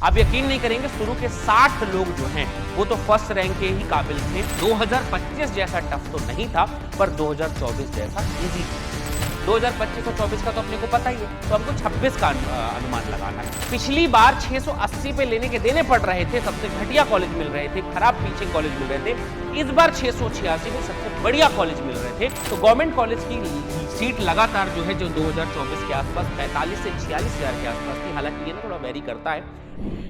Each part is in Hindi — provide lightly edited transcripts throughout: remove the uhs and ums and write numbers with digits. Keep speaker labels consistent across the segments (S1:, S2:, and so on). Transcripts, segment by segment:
S1: आप यकीन नहीं करेंगे, शुरू के 60 लोग जो हैं वो तो फर्स्ट रैंक के ही काबिल थे। 2025 जैसा टफ तो नहीं था, पर 2024 जैसा इजी था। 2025 और 24 का तो अपने को पता ही है, तो हमको 26 का अनुमान लगाना है। पिछली बार 680 पे लेने के देने पड़ रहे थे, सबसे घटिया कॉलेज मिल रहे थे, खराब टीचिंग कॉलेज मिल रहे थे। इस बार 686 में सबसे बढ़िया कॉलेज मिल रहे थे। तो गवर्नमेंट कॉलेज की सीट लगातार जो है, जो 2024 के आसपास 45 से 46 हजार के आसपास थी, हालांकि ये ना थोड़ा वेरी करता है।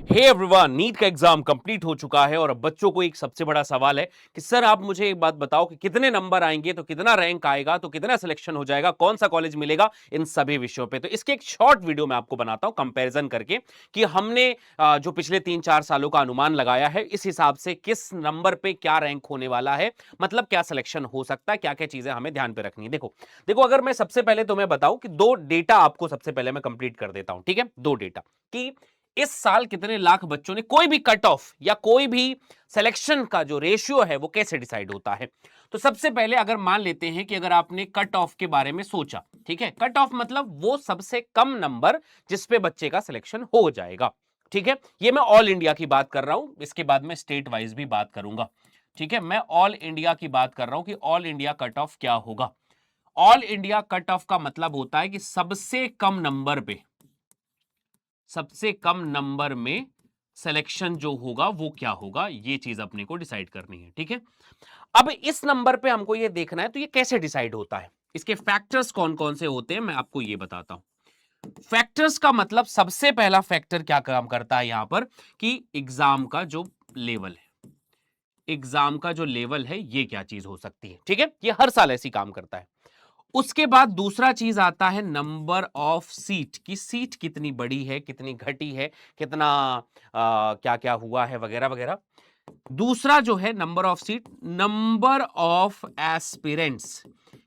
S1: हे एवरीवन, नीट का एग्जाम कंप्लीट हो चुका है और अब बच्चों को एक सबसे बड़ा सवाल है कि सर आप मुझे एक बात बताओ कि कितने नंबर आएंगे तो कितना रैंक आएगा, तो कितना सिलेक्शन हो जाएगा, कौन सा कॉलेज मिलेगा, इन सभी विषयों पे। तो इसके एक शॉर्ट वीडियो मैं आपको बनाता हूं कंपैरिजन करके कि हमने जो पिछले 3-4 सालों का अनुमान लगाया है, इस हिसाब से किस नंबर पे क्या रैंक होने वाला है, मतलब क्या सिलेक्शन हो सकता है, क्या क्या चीजें हमें ध्यान पे रखनी है। देखो देखो, अगर मैं सबसे पहले तुम्हें बताऊं कि दो डेटा आपको सबसे पहले मैं कंप्लीट कर देता हूं, ठीक है। दो डेटा कि इस साल कितने लाख बच्चों ने कोई भी कट ऑफ या कोई भी सिलेक्शन का जो रेशियो है वो कैसे डिसाइड होता है। तो सबसे पहले अगर मान लेते हैं कि अगर आपने कट ऑफ के बारे में सोचा, ठीक है, कट ऑफ मतलब वो सबसे कम नंबर जिस पे बच्चे का सिलेक्शन हो जाएगा, ठीक है। ये मैं ऑल इंडिया की बात कर रहा हूं, इसके बाद में स्टेट वाइज भी बात करूंगा, ठीक है। मैं ऑल इंडिया की बात कर रहा हूं कि ऑल इंडिया कट ऑफ क्या होगा। ऑल इंडिया कट ऑफ का मतलब होता है कि सबसे कम नंबर में सिलेक्शन जो होगा वो क्या होगा, ये चीज अपने को डिसाइड करनी है, ठीक है। अब इस नंबर पे हमको ये देखना है, तो ये कैसे डिसाइड होता है, इसके फैक्टर्स कौन कौन से होते हैं, मैं आपको ये बताता हूं। फैक्टर्स का मतलब सबसे पहला फैक्टर क्या काम करता है यहां पर कि एग्जाम का जो लेवल है, एग्जाम का जो लेवल है ये क्या चीज हो सकती है, ठीक है। ये हर साल ऐसी काम करता है। उसके बाद दूसरा चीज आता है नंबर ऑफ सीट, की सीट कितनी बड़ी है, कितनी घटी है, कितना क्या क्या हुआ है, वगैरह वगैरह। दूसरा जो है number of seat, number of aspirants,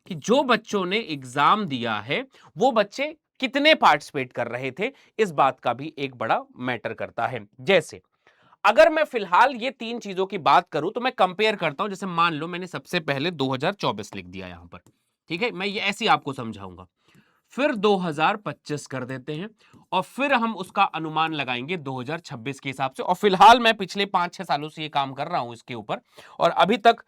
S1: कि जो बच्चों ने एग्जाम दिया है वो बच्चे कितने पार्टिसिपेट कर रहे थे, इस बात का भी एक बड़ा मैटर करता है। जैसे अगर मैं फिलहाल ये तीन चीजों की बात करूं तो मैं कंपेयर करता हूं, जैसे मान लो मैंने सबसे पहले 2024 लिख दिया यहां पर, ठीक है, मैं ये ऐसे ही आपको समझाऊंगा। फिर 2025 कर देते हैं और फिर हम उसका अनुमान लगाएंगे 2026 के हिसाब से। और फिलहाल मैं पिछले 5-6 सालों से ये काम कर रहा हूं इसके ऊपर, और अभी तक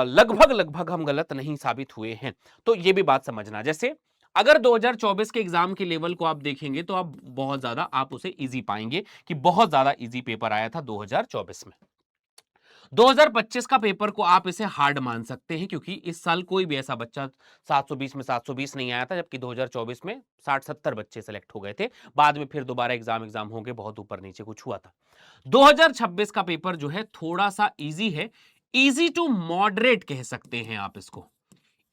S1: लगभग लगभग हम गलत नहीं साबित हुए हैं। तो ये भी बात समझना, जैसे अगर 2024 के एग्जाम के लेवल को आप देखेंगे तो आप बहुत ज्यादा आप उसे इजी पाएंगे कि बहुत ज्यादा इजी पेपर आया था 2024 में। 2025 का पेपर को आप इसे हार्ड मान सकते हैं, क्योंकि इस साल कोई भी ऐसा बच्चा 720 में 720 नहीं आया था, जबकि 2024 में 60-70 बच्चे सेलेक्ट हो गए थे। बाद में फिर दोबारा एग्जाम हो गए, बहुत ऊपर नीचे कुछ हुआ था। 2026 का पेपर जो है थोड़ा सा इजी है, इजी टू मॉडरेट कह सकते हैं आप इसको,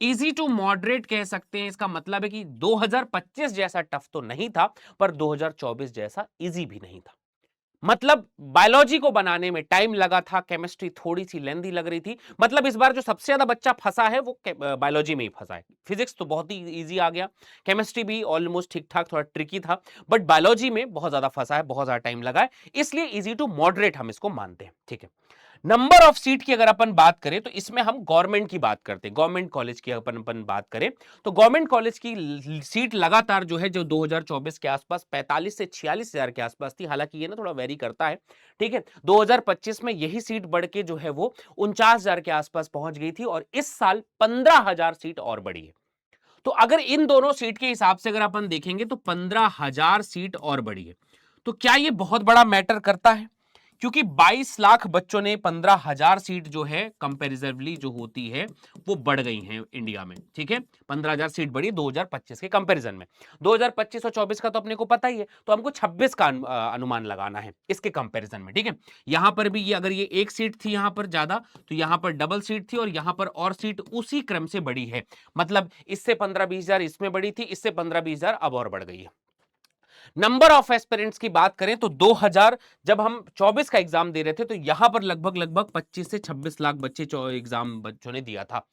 S1: इजी टू मॉडरेट कह सकते हैं। इसका मतलब है कि 2025 जैसा टफ तो नहीं था, पर 2024 जैसा इजी भी नहीं था। मतलब बायोलॉजी को बनाने में टाइम लगा था, केमिस्ट्री थोड़ी सी लेंथी लग रही थी। मतलब इस बार जो सबसे ज्यादा बच्चा फंसा है वो बायोलॉजी में ही फंसा है। फिजिक्स तो बहुत ही इजी आ गया, केमिस्ट्री भी ऑलमोस्ट ठीक ठाक, थोड़ा ट्रिकी था, बट बायोलॉजी में बहुत ज्यादा फंसा है, बहुत ज्यादा टाइम लगा है, इसलिए इजी टू मॉडरेट हम इसको मानते हैं, ठीक है। नंबर ऑफ सीट की अगर अपन बात करें तो इसमें हम गवर्नमेंट की बात करते हैं, गवर्नमेंट कॉलेज की अपन बात करें तो गवर्नमेंट कॉलेज की सीट लगातार जो है, जो 2024 के आसपास 45 से 46 हजार के आसपास थी, हालांकि ये ना थोड़ा वेरी करता है, ठीक है। 2025 में यही सीट बढ़ के जो है वो 49 हजार के आसपास पहुंच गई थी, और इस साल 15 हजार सीट और बढ़ी है। तो अगर इन दोनों सीट के हिसाब से अगर अपन देखेंगे तो 15 हजार सीट और बढ़ी है। तो क्या ये बहुत बड़ा मैटर करता है, क्योंकि 22 लाख बच्चों ने 15 हजार सीट जो है कंपैरिजवली जो होती है वो बढ़ गई हैं इंडिया में, ठीक है। 15 हजार सीट बढ़ी 2025 के कंपैरिजन में। 2025 और 24 का तो अपने को पता ही है, तो हमको 26 का अनुमान लगाना है इसके कंपैरिजन में, ठीक है। यहां पर भी ये अगर ये एक सीट थी यहां पर ज्यादा, तो यहां पर डबल सीट थी, और यहां पर और सीट उसी क्रम से बढ़ी है। मतलब इससे 15-20 हजार इसमें बढ़ी थी, इससे 15-20 हजार अब और बढ़ गई है। नंबर ऑफ एस्पिरेंट्स की बात करें तो 2000, जब हम 24 का एग्जाम दे रहे थे तो यहां पर लगभग लगभग 25 से 26 लाख बच्चे एग्जाम बच्चों ने दिया था।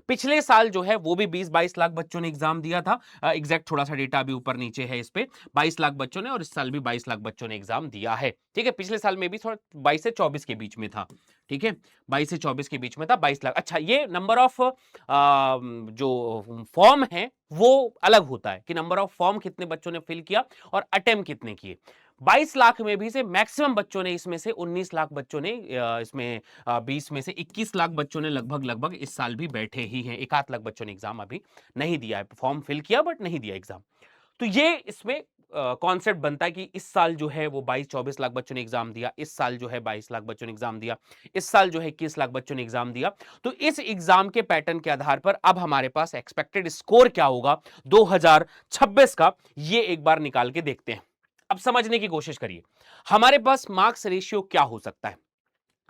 S1: पिछले साल जो है वो भी 20-22 लाख बच्चों ने एग्जाम दिया था। एग्जैक्ट थोड़ा सा डेटा अभी ऊपर नीचे है इस पे, 22 लाख बच्चों ने, और इस साल भी 22 लाख बच्चों ने एग्जाम दिया है, ठीक है। पिछले साल में भी थोड़ा 22 से 24 के बीच में था, ठीक है, 22 से 24 के बीच में था 22 लाख। अच्छा, ये नंबर ऑफ जो फॉर्म है वो अलग होता है कि नंबर ऑफ फॉर्म कितने बच्चों ने फिल किया और अटेम्प्ट कितने किए। 22 लाख में भी से मैक्सिमम बच्चों ने, इसमें से 19 लाख बच्चों ने, इसमें 20 में से 21 लाख बच्चों ने लगभग इस साल भी बैठे ही हैं। 1 आध लाख बच्चों ने एग्जाम अभी नहीं दिया है, फॉर्म फिल किया बट नहीं दिया एग्जाम। तो ये इसमें कॉन्सेप्ट बनता है कि इस साल जो है वो 22-24 लाख बच्चों ने एग्जाम दिया, इस साल जो है 22 लाख बच्चों ने एग्जाम दिया, इस साल जो है 21 लाख बच्चों ने एग्जाम दिया। तो इस एग्जाम के पैटर्न के आधार पर अब हमारे पास एक्सपेक्टेड स्कोर क्या होगा 2026 का, ये एक बार निकाल के देखते हैं। अब समझने की कोशिश करिए हमारे पास मार्क्स रेशियो क्या हो सकता है।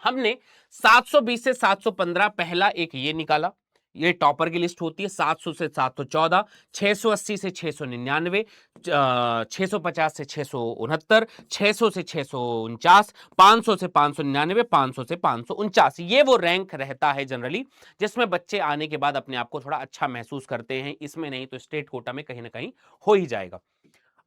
S1: हमने 720 से 715 पहला एक ये निकाला, ये टॉपर की लिस्ट होती है। 700 से 714, 680 से 699, 650 से 669, 600 से 649, 500 से 599, 500 से 549। ये वो रैंक रहता है जनरली जिसमें बच्चे आने के बाद अपने आप को थोड़ा अच्छा महसूस करते हैं। इसमें नहीं तो स्टेट कोटा में कहीं ना कहीं हो ही जाएगा।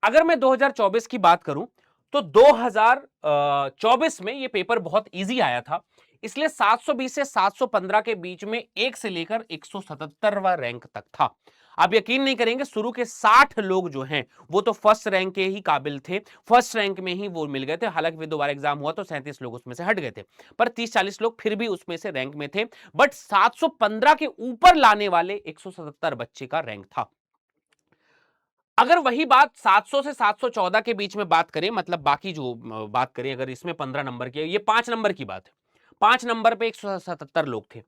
S1: अगर मैं 2024 की बात करूं तो 2024 में ये पेपर बहुत इजी आया था, इसलिए 720 से 715 के बीच में 1 से लेकर 177वां रैंक तक था। आप यकीन नहीं करेंगे, शुरू के 60 लोग जो हैं वो तो फर्स्ट रैंक के ही काबिल थे, फर्स्ट रैंक में ही वो मिल गए थे। हालांकि फिर दोबारा एग्जाम हुआ तो 37 लोग उसमें से हट गए थे, पर 30-40 लोग फिर भी उसमें से रैंक में थे। बट 715 के ऊपर लाने वाले 177 बच्चे का रैंक था। अगर वही बात 700 से 714 के बीच में बात करें, मतलब बाकी जो बात करें, अगर इसमें 15 नंबर की, ये 5 नंबर की बात है। 5 नंबर पे 177 लोग थे,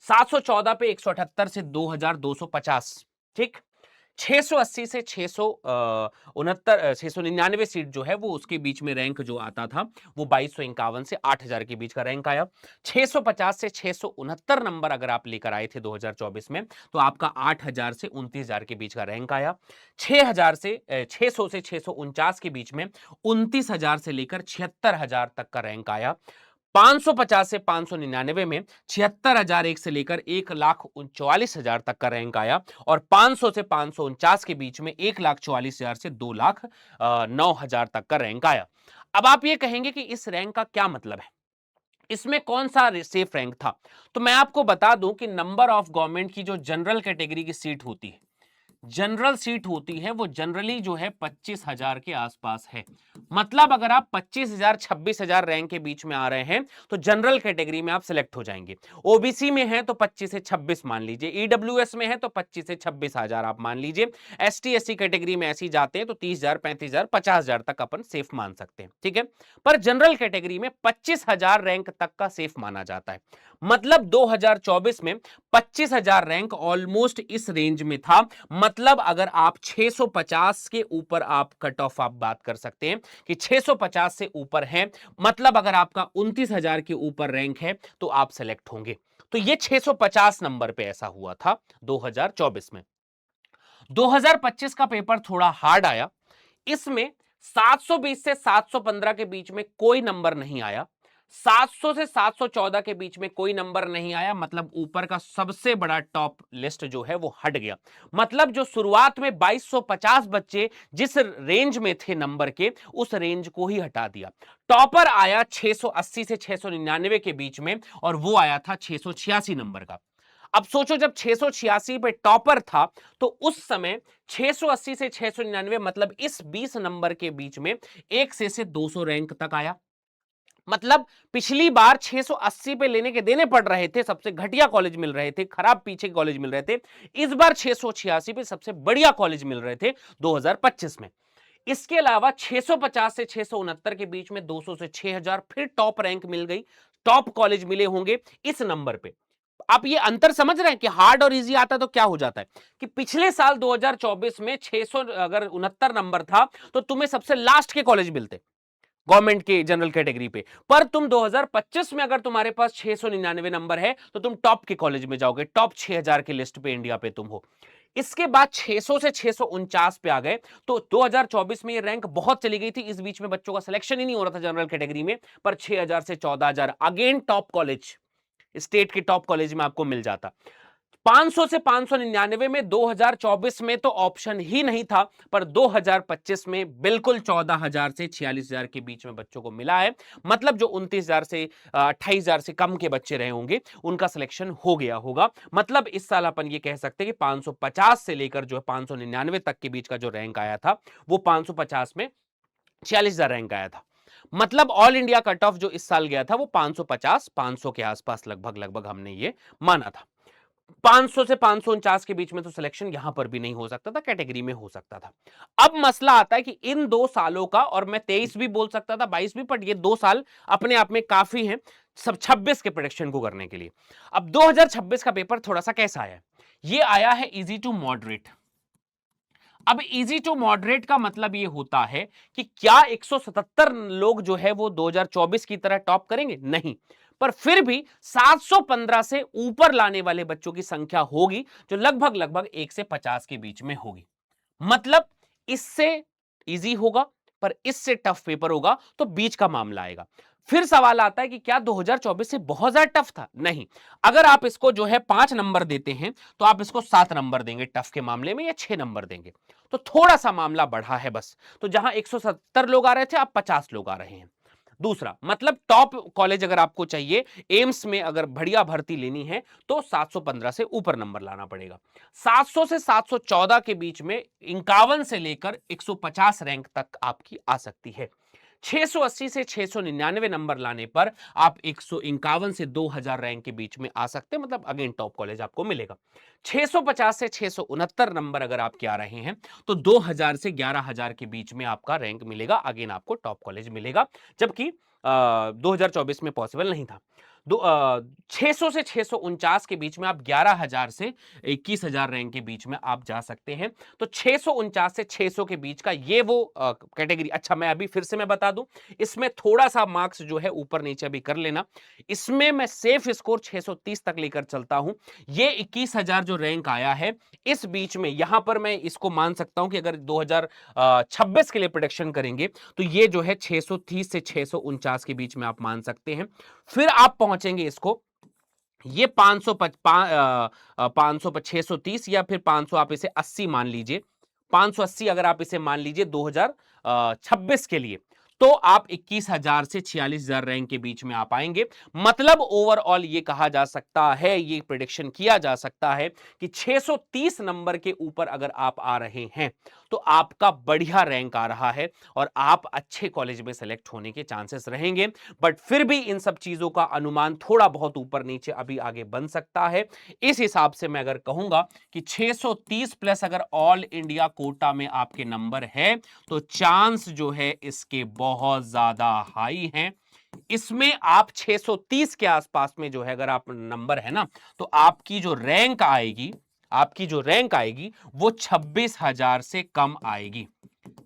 S1: 714 पे 178 से 2250, ठीक। 680 से 699 सीट जो है वो उसके बीच में रैंक जो आता था वो 2251 से 8000 के बीच का रैंक आया। 650 से 669 नंबर अगर आप लेकर आए थे 2024 में तो आपका 8000 से 29000 के बीच का रैंक आया। 6000 से 600 से 649 के बीच में 29000 से लेकर 76000 तक का रैंक आया। 550 से 599 में 76,001 से लेकर 1,44,000 तक का रैंक आया। और 500 से 549 के बीच में 1,44,000 से 2,09,000 तक का रैंक आया। अब आप ये कहेंगे कि इस रैंक का क्या मतलब है, इसमें कौन सा सेफ रैंक था। तो मैं आपको बता दूं कि नंबर ऑफ गवर्नमेंट की जो जनरल कैटेगरी की सीट होती है, जनरल सीट होती है, वो जनरली जो है 25,000 के आसपास है। मतलब अगर आप 25,000 26,000 रैंक के बीच में आ रहे हैं तो जनरल कैटेगरी में आप सिलेक्ट हो जाएंगे। ओबीसी में है तो 25 से 26 मान लीजिए, ईडब्ल्यूएस में है तो 25 से 26,000 आप मान लीजिए, एसटी एससी कैटेगरी में ऐसे ही जाते हैं तो 30,000 35,000 50,000 तक अपन सेफ मान सकते हैं, ठीक है। पर जनरल कैटेगरी में 25,000 रैंक तक का सेफ माना जाता है। मतलब 2024 में 25,000 रैंक ऑलमोस्ट इस रेंज में था। मतलब अगर आप 650 के ऊपर आप कट ऑफ आप बात कर सकते हैं कि 650 से ऊपर है, मतलब अगर आपका 29,000 के ऊपर रैंक है तो आप सेलेक्ट होंगे। तो ये 650 नंबर पे ऐसा हुआ था 2024 में। 2025 का पेपर थोड़ा हार्ड आया। इसमें 720 से 715 के बीच में कोई नंबर नहीं आया, 700 से 714 के बीच में कोई नंबर नहीं आया। मतलब ऊपर का सबसे बड़ा टॉप लिस्ट जो है वो हट गया। मतलब जो शुरुआत में 2250 बच्चे जिस रेंज में थे नंबर के, उस रेंज को ही हटा दिया। टॉपर आया 680 से 699 के बीच में और वो आया था 686 नंबर का। अब सोचो जब 686 पे टॉपर था तो उस समय 680 से 699, मतलब इस 20 नंबर के बीच में 1 से 200 रैंक तक आया। मतलब पिछली बार 680 पे लेने के देने पड़ रहे थे, सबसे घटिया कॉलेज मिल रहे थे, खराब पीछे कॉलेज मिल रहे थे। इस बार 686 पे सबसे बढ़िया कॉलेज मिल रहे थे 2025 में। इसके अलावा 650 से 669 के बीच में 200 से 6000 फिर टॉप रैंक मिल गई, टॉप कॉलेज मिले होंगे इस नंबर पे। आप ये अंतर समझ रहे हैं कि हार्ड और इजी आता तो क्या हो जाता है कि पिछले साल 2024 में 600 अगर 69 नंबर था तो तुम्हें सबसे लास्ट के कॉलेज मिलते गवर्नमेंट के जनरल कैटेगरी पे। पर तुम 2025 में अगर तुम्हारे पास 699 नंबर है तो तुम टॉप के कॉलेज में जाओगे, टॉप 6000 की लिस्ट पे इंडिया पे तुम हो। इसके बाद 600 से 649 पे आ गए तो 2024 में ये रैंक बहुत चली गई थी। इस बीच में बच्चों का सिलेक्शन ही नहीं हो रहा था जनरल कैटेगरी में। पर 6000 से 14000 अगेन टॉप कॉलेज, स्टेट के टॉप कॉलेज में आपको मिल जाता। 500 से 599 में 2024 में तो ऑप्शन ही नहीं था, पर 2025 में बिल्कुल 14,000 से 46,000 के बीच में बच्चों को मिला है। मतलब जो 29,000 से 28,000 से कम के बच्चे रहे होंगे उनका सिलेक्शन हो गया होगा। मतलब इस साल अपन ये कह सकते हैं कि 550 से लेकर जो है 599 तक के बीच का जो रैंक आया था वो 550 में 46,000 रैंक आया था। मतलब ऑल इंडिया कट ऑफ जो इस साल गया था वो 550 500 के आसपास लगभग हमने ये माना था। 500 से 549 के बीच में तो सिलेक्शन यहां पर भी नहीं हो सकता था, कैटेगरी में हो सकता था। अब मसला आता है कि इन 2 सालों का, और मैं 23 भी बोल सकता था 22 भी, बट ये 2 साल अपने आप में काफी हैं सब 26 के प्रेडिक्शन को करने के लिए। अब 2026 का पेपर थोड़ा सा कैसा आया है? ये आया है इजी टू मॉडरेट। अब इजी टू मॉडरेट का मतलब ये होता है कि क्या 177 लोग जो है वो 2024 की तरह टॉप करेंगे? नहीं, पर फिर भी 715 से ऊपर लाने वाले बच्चों की संख्या होगी जो लगभग 1 से 50 के बीच में होगी। मतलब इससे इजी होगा पर इससे टफ पेपर होगा, तो बीच का मामला आएगा। फिर सवाल आता है कि क्या 2024 से बहुत ज्यादा टफ था? नहीं। अगर आप इसको जो है 5 नंबर देते हैं तो आप इसको 7 नंबर देंगे टफ के मामले में, या 6 नंबर देंगे, तो थोड़ा सा मामला बढ़ा है बस। तो जहां 170 लोग आ रहे थे अब 50 लोग आ रहे हैं। दूसरा मतलब टॉप कॉलेज अगर आपको चाहिए, एम्स में अगर बढ़िया भर्ती लेनी है तो 715 से ऊपर नंबर लाना पड़ेगा। 700 से 714 के बीच में 51 से लेकर 150 रैंक तक आपकी आ सकती है। 680 से 699 नंबर लाने पर आप 151 से 2000 रैंक के बीच में आ सकते हैं, मतलब अगेन टॉप कॉलेज आपको मिलेगा। 650 से 669 नंबर अगर आपके आ रहे हैं तो 2000 से 11000 के बीच में आपका रैंक मिलेगा, अगेन आपको टॉप कॉलेज मिलेगा, जबकि 2024 में पॉसिबल नहीं था। 600 से 649 के बीच में आप 11000 से 21000 रैंक के बीच में आप जा सकते हैं। तो 649 से 600 के बीच का ये वो कैटेगरी। अच्छा, मैं अभी फिर से मैं बता दूं, इसमें थोड़ा सा मार्क्स जो है ऊपर नीचे अभी कर लेना। इसमें मैं सेफ स्कोर 630 तक लेकर चलता हूं। ये 21000 जो रैंक आया है, इस बीच में यहां पर मैं इसको मान सकता हूं कि अगर 2026 के लिए प्रोडिक्शन करेंगे तो ये जो है 630 से 649 के बीच में आप मान सकते हैं। फिर आप पहुंचेंगे इसको, ये 630 या फिर 500, आप इसे 80 मान लीजिए। 580 अगर आप इसे मान लीजिए 2026 के लिए, तो आप 21000 से 46000 रैंक के बीच में आप आएंगे। मतलब ओवरऑल ये कहा जा सकता है, ये प्रेडिक्शन किया जा सकता है कि 630 नंबर के ऊपर अगर आप आ रहे हैं तो आपका बढ़िया रैंक आ रहा है और आप अच्छे कॉलेज में सेलेक्ट होने के चांसेस रहेंगे। बट फिर भी इन सब चीजों का अनुमान थोड़ा बहुत ऊपर नीचे अभी आगे बन सकता है। इस हिसाब से मैं अगर कहूंगा कि 630 प्लस अगर ऑल इंडिया कोटा में आपके नंबर है तो चांस जो है इसके बहुत ज्यादा हाई हैं। इसमें आप 630 के आसपास में जो है अगर आप नंबर है ना, तो आपकी जो रैंक आएगी, वो 26,000 से कम आएगी।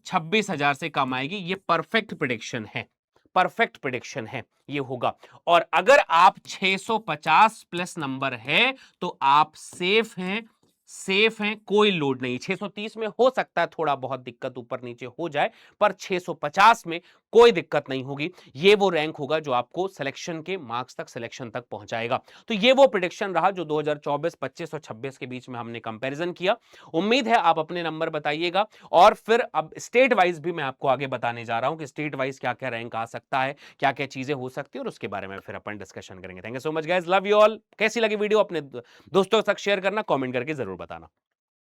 S1: 26,000 से कम आएगी। ये परफेक्ट प्रेडिक्शन है, परफेक्ट प्रेडिक्शन है ये होगा। और अगर आप 650 प्लस नंबर है तो आप सेफ हैं, सेफ हैं, कोई लोड नहीं। 630 में हो सकता है थोड़ा बहुत दिक्कत ऊपर नीचे हो जाए, पर 650 में कोई दिक्कत नहीं होगी। ये वो रैंक होगा जो आपको सिलेक्शन के मार्क्स तक, सिलेक्शन तक पहुंचाएगा। तो ये वो प्रेडिक्शन रहा जो 2024, 25 और 26 के बीच में हमने कंपैरिजन किया। उम्मीद है आप अपने नंबर बताइएगा, और फिर अब स्टेट वाइज भी मैं आपको आगे बताने जा रहा हूं कि स्टेट वाइज क्या क्या रैंक आ सकता है, क्या क्या चीजें हो सकती है, और उसके बारे में फिर अपन डिस्कशन करेंगे। Thank you so much guys, love you all. कैसी लगी वीडियो अपने दोस्तों तक शेयर करना, कमेंट करके जरूर बताना।